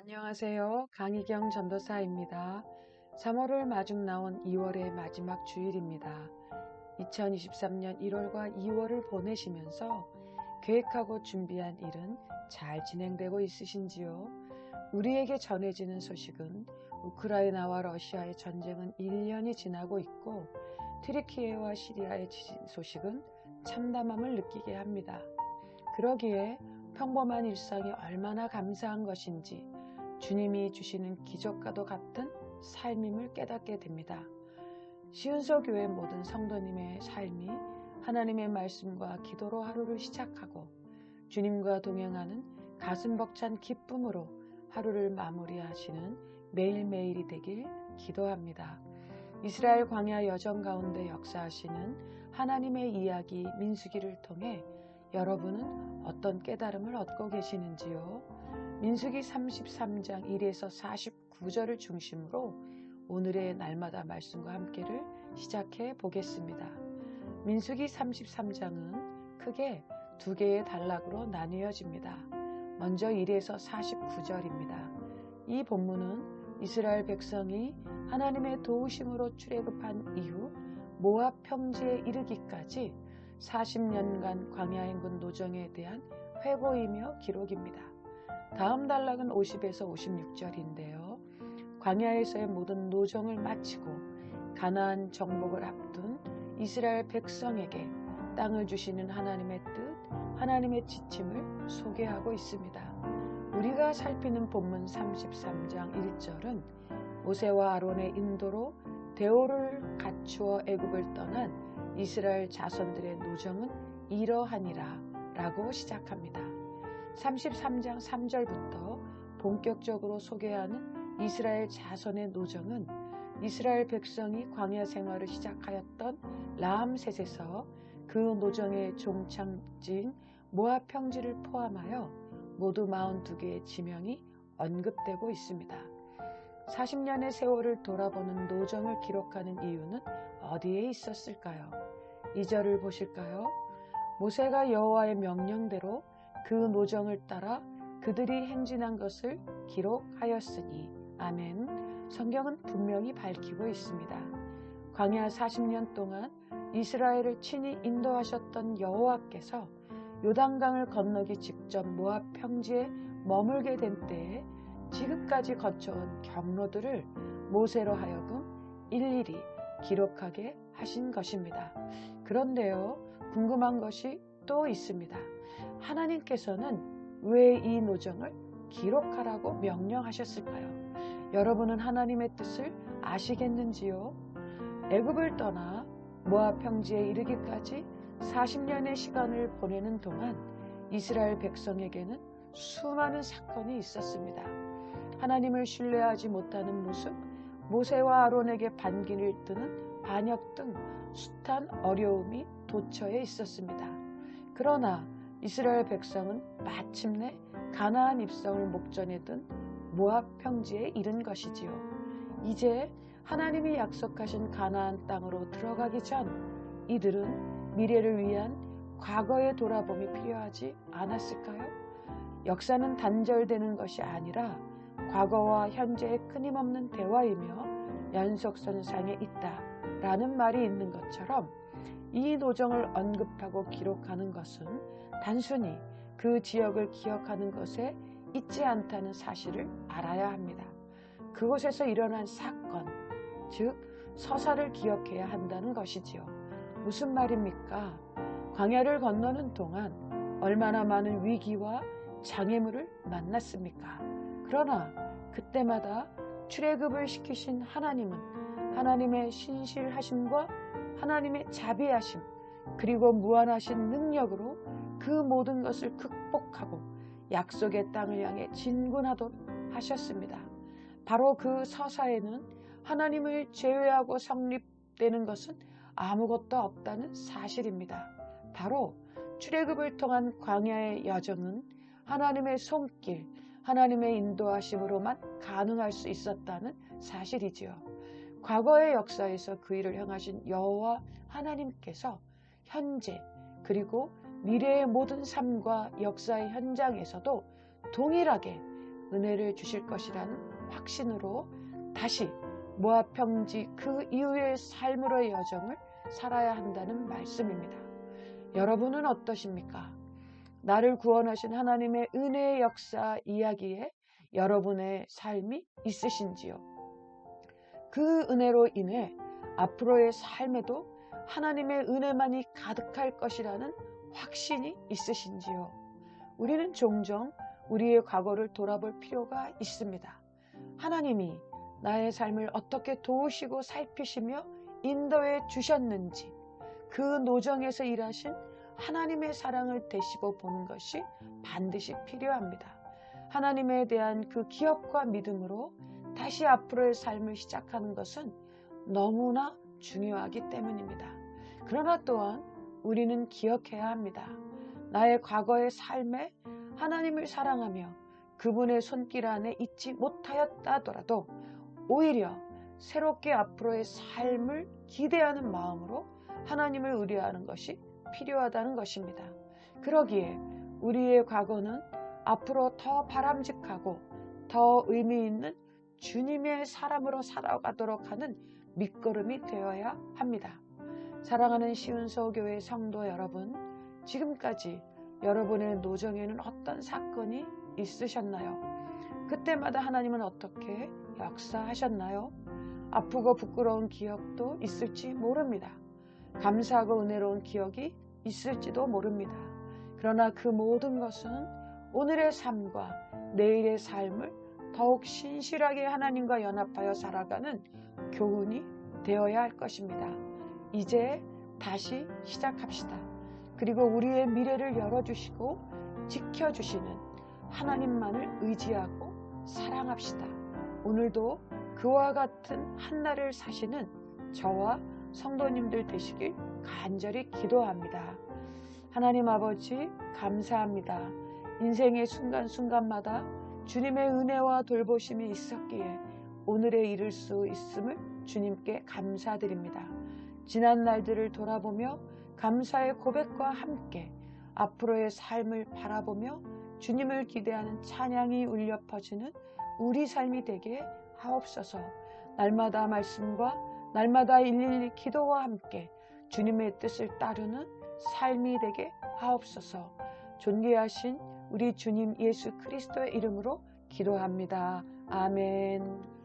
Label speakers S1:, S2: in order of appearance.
S1: 안녕하세요. 강희경 전도사입니다. 3월을 마중 나온 2월의 마지막 주일입니다. 2023년 1월과 2월을 보내시면서 계획하고 준비한 일은 잘 진행되고 있으신지요? 우리에게 전해지는 소식은 우크라이나와 러시아의 전쟁은 1년이 지나고 있고 튀르키예와 시리아의 소식은 참담함을 느끼게 합니다. 그러기에 평범한 일상이 얼마나 감사한 것인지 주님이 주시는 기적과도 같은 삶임을 깨닫게 됩니다. 시은서 교회 모든 성도님의 삶이 하나님의 말씀과 기도로 하루를 시작하고 주님과 동행하는 가슴 벅찬 기쁨으로 하루를 마무리하시는 매일매일이 되길 기도합니다. 이스라엘 광야 여정 가운데 역사하시는 하나님의 이야기 민수기를 통해 여러분은 어떤 깨달음을 얻고 계시는지요? 민수기 33장 1에서 49절을 중심으로 오늘의 날마다 말씀과 함께를 시작해 보겠습니다. 민수기 33장은 크게 두 개의 단락으로 나뉘어집니다. 먼저 1에서 49절입니다. 이 본문은 이스라엘 백성이 하나님의 도우심으로 출애굽한 이후 모압 평지에 이르기까지 40년간 광야 행군 노정에 대한 회고이며 기록입니다. 다음 단락은 50에서 56절인데요. 광야에서의 모든 노정을 마치고 가나안 정복을 앞둔 이스라엘 백성에게 땅을 주시는 하나님의 뜻, 하나님의 지침을 소개하고 있습니다. 우리가 살피는 본문 33장 1절은 모세와 아론의 인도로 대오를 갖추어 애굽을 떠난 이스라엘 자손들의 노정은 이러하니라 라고 시작합니다. 33장 3절부터 본격적으로 소개하는 이스라엘 자손의 노정은 이스라엘 백성이 광야 생활을 시작하였던 라암셋에서 그 노정의 종착지인 모압 평지를 포함하여 모두 42개의 지명이 언급되고 있습니다. 40년의 세월을 돌아보는 노정을 기록하는 이유는 어디에 있었을까요? 2절을 보실까요? 모세가 여호와의 명령대로 그 노정을 따라 그들이 행진한 것을 기록하였으니 아멘. 성경은 분명히 밝히고 있습니다. 광야 40년 동안 이스라엘을 친히 인도하셨던 여호와께서 요단강을 건너기 직전 모압 평지에 머물게 된 때에 지금까지 거쳐온 경로들을 모세로 하여금 일일이 기록하게 하신 것입니다. 그런데요, 궁금한 것이 또 있습니다. 하나님께서는 왜 이 노정을 기록하라고 명령하셨을까요? 여러분은 하나님의 뜻을 아시겠는지요? 애굽을 떠나 모압 평지에 이르기까지 40년의 시간을 보내는 동안 이스라엘 백성에게는 수많은 사건이 있었습니다. 하나님을 신뢰하지 못하는 모습, 모세와 아론에게 반기를 뜨는 반역 등 숱한 어려움이 도처에 있었습니다. 그러나 이스라엘 백성은 마침내 가나안 입성을 목전에 둔 모압 평지에 이른 것이지요. 이제 하나님이 약속하신 가나안 땅으로 들어가기 전 이들은 미래를 위한 과거의 돌아봄이 필요하지 않았을까요? 역사는 단절되는 것이 아니라 과거와 현재의 끊임없는 대화이며 연속선상에 있다라는 말이 있는 것처럼 이 노정을 언급하고 기록하는 것은 단순히 그 지역을 기억하는 것에 있지 않다는 사실을 알아야 합니다. 그곳에서 일어난 사건, 즉 서사를 기억해야 한다는 것이지요. 무슨 말입니까? 광야를 건너는 동안 얼마나 많은 위기와 장애물을 만났습니까? 그러나 그때마다 출애굽을 시키신 하나님은 하나님의 신실하심과 하나님의 자비하심 그리고 무한하신 능력으로 그 모든 것을 극복하고 약속의 땅을 향해 진군하도록 하셨습니다. 바로 그 서사에는 하나님을 제외하고 성립되는 것은 아무것도 없다는 사실입니다. 바로 출애굽을 통한 광야의 여정은 하나님의 손길, 하나님의 인도하심으로만 가능할 수 있었다는 사실이지요. 과거의 역사에서 그 일을 행하신 여호와 하나님께서 현재 그리고 미래의 모든 삶과 역사의 현장에서도 동일하게 은혜를 주실 것이라는 확신으로 다시 모압 평지 그 이후의 삶으로의 여정을 살아야 한다는 말씀입니다. 여러분은 어떠십니까? 나를 구원하신 하나님의 은혜의 역사 이야기에 여러분의 삶이 있으신지요? 그 은혜로 인해 앞으로의 삶에도 하나님의 은혜만이 가득할 것이라는 확신이 있으신지요? 우리는 종종 우리의 과거를 돌아볼 필요가 있습니다. 하나님이 나의 삶을 어떻게 도우시고 살피시며 인도해 주셨는지, 그 노정에서 일하신 하나님의 사랑을 되씹어 보는 것이 반드시 필요합니다. 하나님에 대한 그 기억과 믿음으로 다시 앞으로의 삶을 시작하는 것은 너무나 중요하기 때문입니다. 그러나 또한 우리는 기억해야 합니다. 나의 과거의 삶에 하나님을 사랑하며 그분의 손길 안에 있지 못하였다 하더라도 오히려 새롭게 앞으로의 삶을 기대하는 마음으로 하나님을 의뢰하는 것이 필요하다는 것입니다. 그러기에 우리의 과거는 앞으로 더 바람직하고 더 의미 있는 주님의 사람으로 살아가도록 하는 밑거름이 되어야 합니다. 사랑하는 시운서교회 성도 여러분, 지금까지 여러분의 노정에는 어떤 사건이 있으셨나요? 그때마다 하나님은 어떻게 역사하셨나요? 아프고 부끄러운 기억도 있을지 모릅니다. 감사하고 은혜로운 기억이 있을지도 모릅니다. 그러나 그 모든 것은 오늘의 삶과 내일의 삶을 더욱 신실하게 하나님과 연합하여 살아가는 교훈이 되어야 할 것입니다. 이제 다시 시작합시다. 그리고 우리의 미래를 열어주시고 지켜주시는 하나님만을 의지하고 사랑합시다. 오늘도 그와 같은 한날을 사시는 저와 성도님들 되시길 간절히 기도합니다. 하나님 아버지 감사합니다. 인생의 순간순간마다 주님의 은혜와 돌보심이 있었기에 오늘에 이를 수 있음을 주님께 감사드립니다. 지난 날들을 돌아보며 감사의 고백과 함께 앞으로의 삶을 바라보며 주님을 기대하는 찬양이 울려 퍼지는 우리 삶이 되게 하옵소서. 날마다 말씀과 날마다 112 기도와 함께 주님의 뜻을 따르는 삶이 되게 하옵소서. 존귀하신 우리 주님 예수 그리스도의 이름으로 기도합니다. 아멘.